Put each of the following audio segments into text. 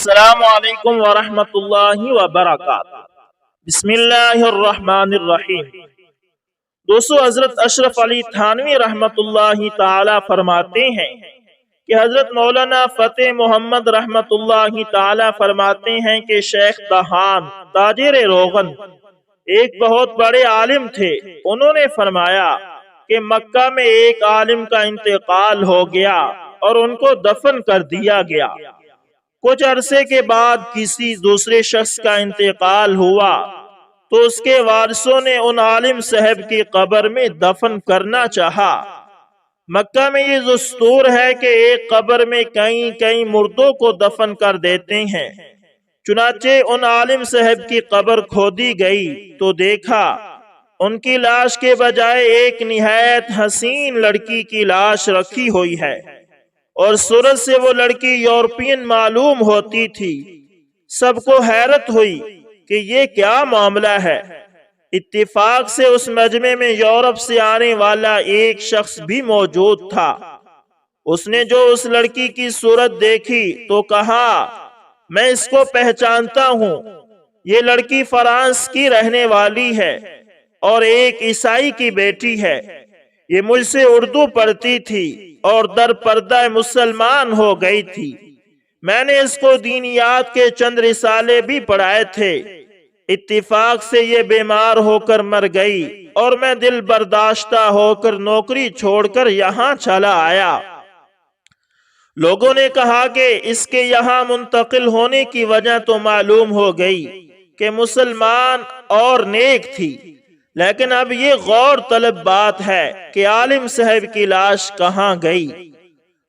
السلام علیکم ورحمۃ اللہ وبرکاتہ۔ بسم اللہ الرحمن الرحیم۔ دوستو، حضرت اشرف علی تھانوی رحمۃ اللہ تعالی فرماتے ہیں کہ حضرت مولانا فتح محمد رحمۃ اللہ تعالی فرماتے ہیں کہ شیخ دہان تاجر روغن ایک بہت بڑے عالم تھے۔ انہوں نے فرمایا کہ مکہ میں ایک عالم کا انتقال ہو گیا اور ان کو دفن کر دیا گیا۔ کچھ عرصے کے بعد کسی دوسرے شخص کا انتقال ہوا تو اس کے وارثوں نے ان عالم صاحب کی قبر میں دفن کرنا چاہا۔ مکہ میں یہ دستور ہے کہ ایک قبر میں کئی مردوں کو دفن کر دیتے ہیں۔ چنانچہ ان عالم صاحب کی قبر کھودی گئی تو دیکھا ان کی لاش کے بجائے ایک نہایت حسین لڑکی کی لاش رکھی ہوئی ہے، اور صورت سے وہ لڑکی یورپین معلوم ہوتی تھی۔ سب کو حیرت ہوئی کہ یہ کیا معاملہ ہے۔ اتفاق سے اس مجمع میں یورپ سے آنے والا ایک شخص بھی موجود تھا۔ اس نے جو اس لڑکی کی صورت دیکھی تو کہا، میں اس کو پہچانتا ہوں، یہ لڑکی فرانس کی رہنے والی ہے اور ایک عیسائی کی بیٹی ہے۔ یہ مجھ سے اردو پڑھتی تھی اور در پردہ مسلمان ہو گئی تھی۔ میں نے اس کو دینیات کے چند رسالے بھی پڑھائے تھے۔ اتفاق سے یہ بیمار ہو کر مر گئی اور میں دل برداشتہ ہو کر نوکری چھوڑ کر یہاں چلا آیا۔ لوگوں نے کہا کہ اس کے یہاں منتقل ہونے کی وجہ تو معلوم ہو گئی کہ مسلمان اور نیک تھی، لیکن اب یہ غور طلب بات ہے کہ عالم صاحب کی لاش کہاں گئی۔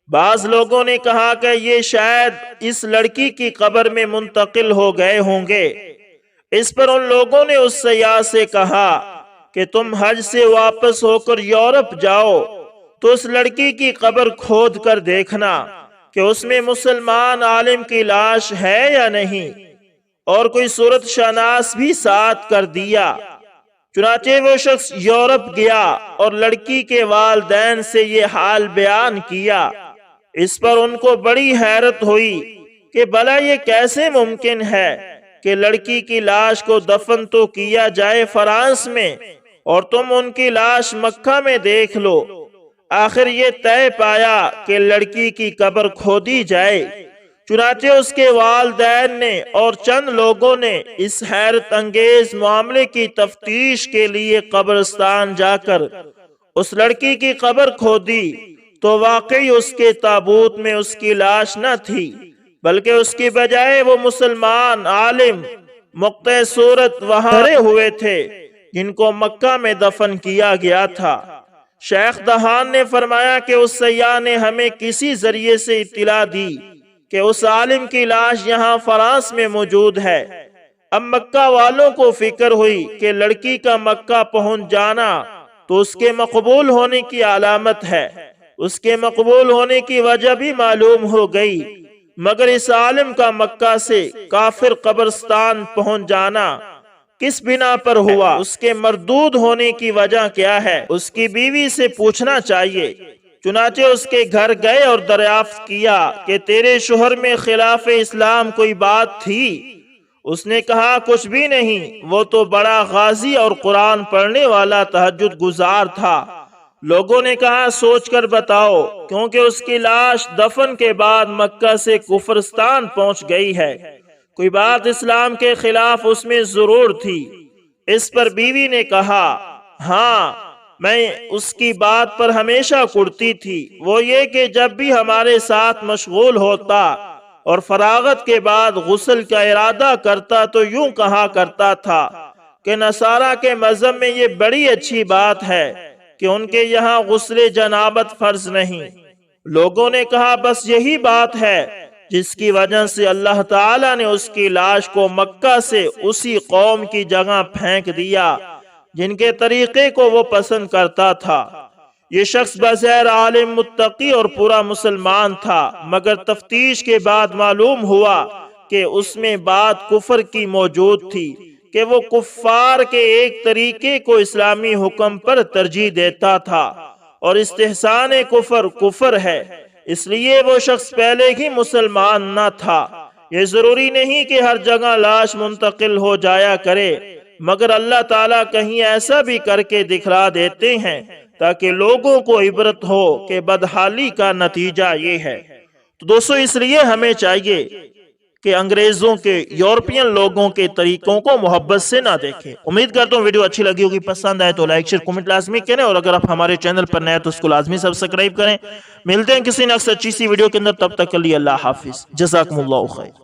بعض لوگوں نے کہا کہ یہ شاید اس لڑکی کی قبر میں منتقل ہو گئے ہوں گے۔ اس پر ان لوگوں نے اس سیاح سے کہا کہ تم حج سے واپس ہو کر یورپ جاؤ تو اس لڑکی کی قبر کھود کر دیکھنا کہ اس میں مسلمان عالم کی لاش ہے یا نہیں، اور کوئی صورت شناس بھی ساتھ کر دیا۔ چنانچہ وہ شخص یورپ گیا اور لڑکی کے والدین سے یہ حال بیان کیا۔ اس پر ان کو بڑی حیرت ہوئی کہ بھلا یہ کیسے ممکن ہے کہ لڑکی کی لاش کو دفن تو کیا جائے فرانس میں اور تم ان کی لاش مکہ میں دیکھ لو۔ آخر یہ طے پایا کہ لڑکی کی قبر کھودی جائے۔ چنانچہ اس کے والدین نے اور چند لوگوں نے اس حیرت انگیز معاملے کی تفتیش کے لیے قبرستان جا کر اس لڑکی کی قبر کھودی تو واقعی اس کے تابوت میں اس کی لاش نہ تھی، بلکہ اس کی بجائے وہ مسلمان عالم مقطع صورت وہاں مرے ہوئے تھے جن کو مکہ میں دفن کیا گیا تھا۔ شیخ دہان نے فرمایا کہ اس سیاح نے ہمیں کسی ذریعے سے اطلاع دی کہ اس عالم کی لاش یہاں فرانس میں موجود ہے۔ اب مکہ والوں کو فکر ہوئی کہ لڑکی کا مکہ پہنچ جانا تو اس کے مقبول ہونے کی علامت ہے۔ اس کے مقبول ہونے کی وجہ بھی معلوم ہو گئی، مگر اس عالم کا مکہ سے کافر قبرستان پہنچ جانا کس بنا پر ہوا، اس کے مردود ہونے کی وجہ کیا ہے، اس کی بیوی سے پوچھنا چاہیے۔ چنانچہ اس کے گھر گئے اور دریافت کیا کہ تیرے شوہر میں خلاف اسلام کوئی بات تھی؟ اس نے کہا کچھ بھی نہیں، وہ تو بڑا غازی اور قرآن پڑھنے والا تہجد گزار تھا۔ لوگوں نے کہا سوچ کر بتاؤ، کیونکہ اس کی لاش دفن کے بعد مکہ سے کفرستان پہنچ گئی ہے، کوئی بات اسلام کے خلاف اس میں ضرور تھی۔ اس پر بیوی نے کہا ہاں، میں اس کی بات پر ہمیشہ کڑتی تھی، وہ یہ کہ جب بھی ہمارے ساتھ مشغول ہوتا اور فراغت کے بعد غسل کا ارادہ کرتا تو یوں کہا کرتا تھا کہ نصارہ کے مذہب میں یہ بڑی اچھی بات ہے کہ ان کے یہاں غسل جنابت فرض نہیں۔ لوگوں نے کہا بس یہی بات ہے جس کی وجہ سے اللہ تعالیٰ نے اس کی لاش کو مکہ سے اسی قوم کی جگہ پھینک دیا جن کے طریقے کو وہ پسند کرتا تھا۔ یہ شخص بظاہر عالم متقی اور پورا مسلمان تھا، مگر تفتیش کے بعد معلوم ہوا کہ اس میں بات کفر کی موجود تھی کہ وہ کفار کے ایک طریقے کو اسلامی حکم پر ترجیح دیتا تھا، اور استحسان کفر کفر ہے، اس لیے وہ شخص پہلے ہی مسلمان نہ تھا۔ یہ ضروری نہیں کہ ہر جگہ لاش منتقل ہو جایا کرے، مگر اللہ تعالیٰ کہیں ایسا بھی کر کے دکھلا دیتے ہیں تاکہ لوگوں کو عبرت ہو کہ بدحالی کا نتیجہ یہ ہے۔ تو دوستو اس لیے ہمیں چاہیے کہ انگریزوں کے، یورپین لوگوں کے طریقوں کو محبت سے نہ دیکھیں۔ امید کرتا ہوں ویڈیو اچھی لگی ہوگی، پسند آئے تو لائک شیئر کومنٹ لازمی کریں، اور اگر آپ ہمارے چینل پر نئے تو اس کو لازمی سبسکرائب کریں۔ ملتے ہیں کسی نیکسٹ اچھی سی ویڈیو کے اندر، تب تک کے لیے اللہ حافظ، جزاکم اللہ خیر۔